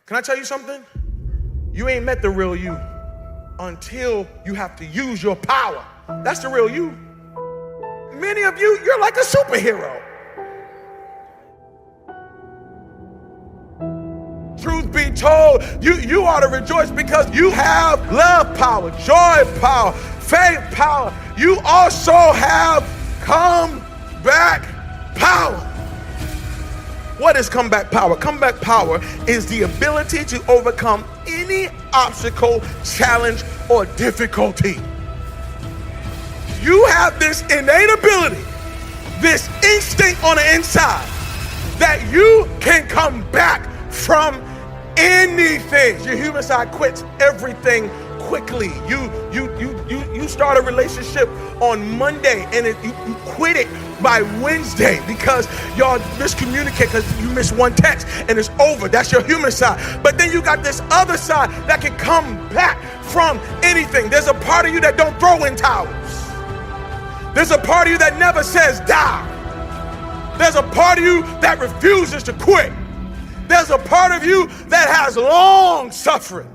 Can I tell you something? You ain't met the real you until you have to use your power. That's the real you. Many of you, you're like a superhero. Truth be told, you ought to rejoice because you have love power, joy power, faith power. You also have comeback power. What is comeback power? Comeback power is the ability to overcome any obstacle, challenge, or difficulty. You have this innate ability, this instinct on the inside, that you can come back from anything. Your human side quits everything quickly. You start a relationship on Monday and you quit it by Wednesday because y'all miscommunicate because you missed one text and it's over. That's your human side. But then you got this other side that can come back from anything. There's a part of you that don't throw in towels. There's a part of you that never says die. There's a part of you that refuses to quit. There's a part of you that has long suffering.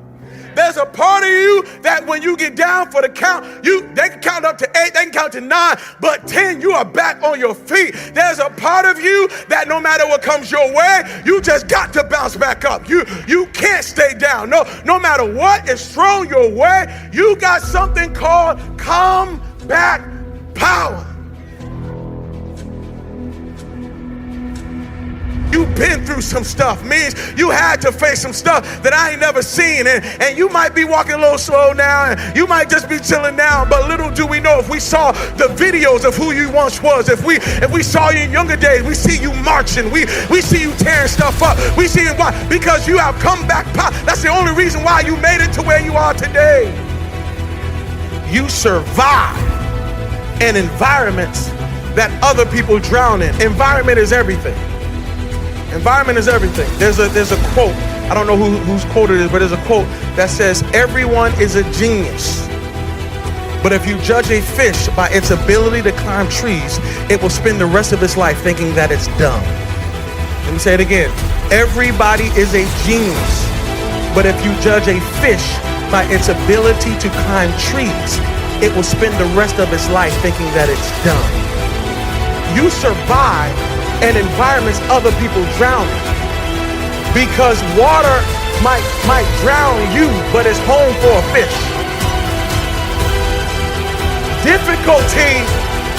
There's a part of you that when you get down for the count, they can count up to 8, they can count to 9, but 10, you are back on your feet. There's a part of you that no matter what comes your way, you just got to bounce back up. You can't stay down. No matter what is thrown your way, you got something called comeback power. You've been through some stuff. Means you had to face some stuff that I ain't never seen. And you might be walking a little slow now, and you might just be chilling now. But little do we know, if we saw the videos of who you once was, if we saw you in younger days, we see you marching, we see you tearing stuff up. We see you why? Because you have come back power. That's the only reason why you made it to where you are today. You survive in environments that other people drown in. Environment is everything. Environment is everything. There's a quote, I don't know whose quote it is, but there's a quote that says, everyone is a genius. But if you judge a fish by its ability to climb trees, it will spend the rest of its life thinking that it's dumb. Let me say it again. Everybody is a genius. But if you judge a fish by its ability to climb trees, it will spend the rest of its life thinking that it's dumb. You survive in environments other people drown in. Because water might drown you, but it's home for a fish. Difficulty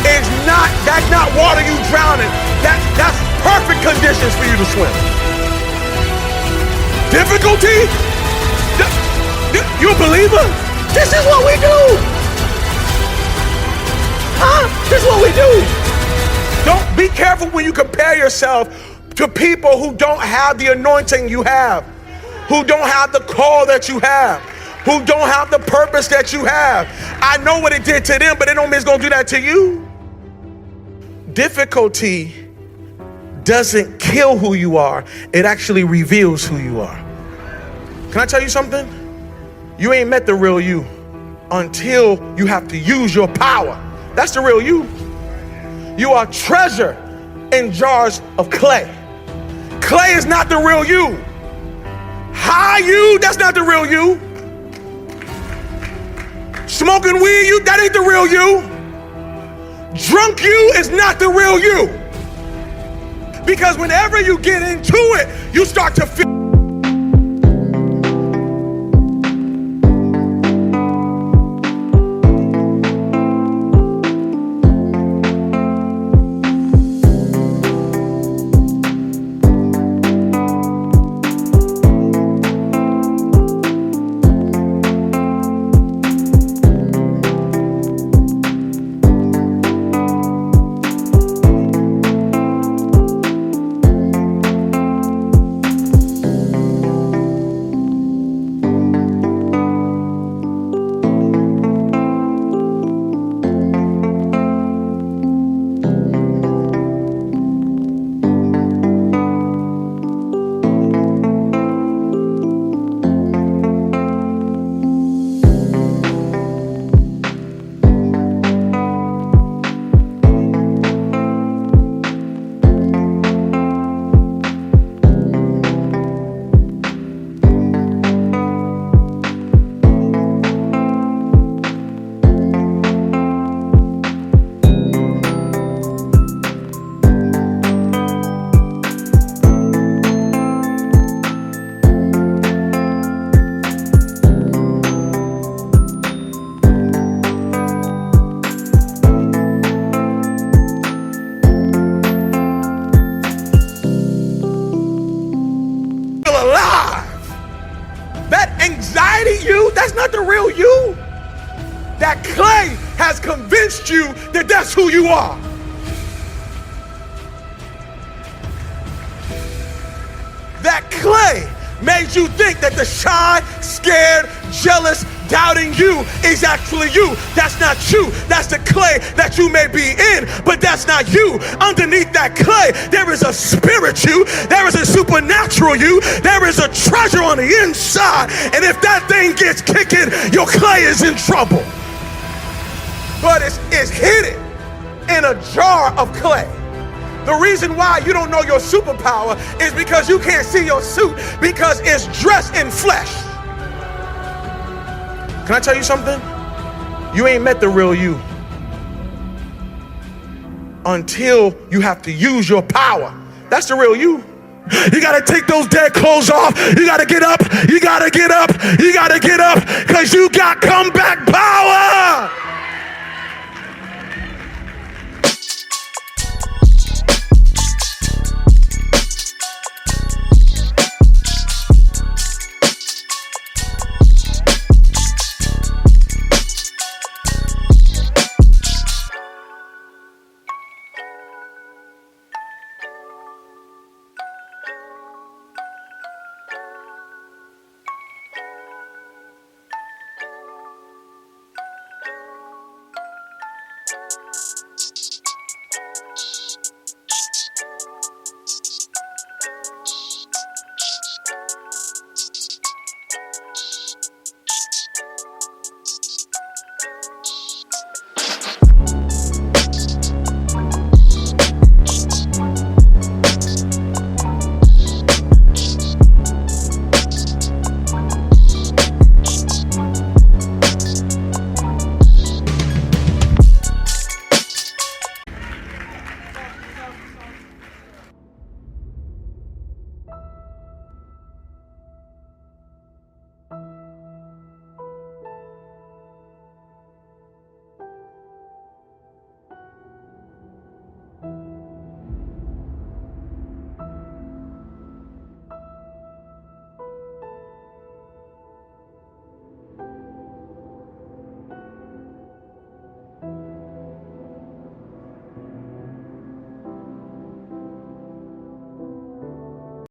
is that's not water you drown in. That's perfect conditions for you to swim. Difficulty? You a believer? This is what we do. Huh? This is what we do. Don't be careful when you compare yourself to people who don't have the anointing you have, who don't have the call that you have, who don't have the purpose that you have. I know what it did to them, but it don't mean it's gonna do that to you. Difficulty doesn't kill who you are, it actually reveals who you are. Can I tell you something? You ain't met the real you until you have to use your power. That's the real you. You are treasure in jars of clay. Clay is not the real you. High you, that's not the real you. Smoking weed, that ain't the real you. Drunk you is not the real you. Because whenever you get into it, you start to feel anxiety you, that's not the real you. That clay has convinced you that that's who you are. That clay made you think that the shy, scared, jealous, doubting you is actually you. That's not you. That's the clay that you may be in, but that's not you. Underneath that clay, there is a spirit you. There is a supernatural you. There is a treasure on the inside. And if that thing gets kicking, your clay is in trouble. But it's hidden in a jar of clay. The reason why you don't know your superpower is because you can't see your suit, because it's dressed in flesh. Can I tell you something? You ain't met the real you until you have to use your power. That's the real you. You gotta take those dead clothes off. You gotta get up. You gotta get up. You gotta get up, because you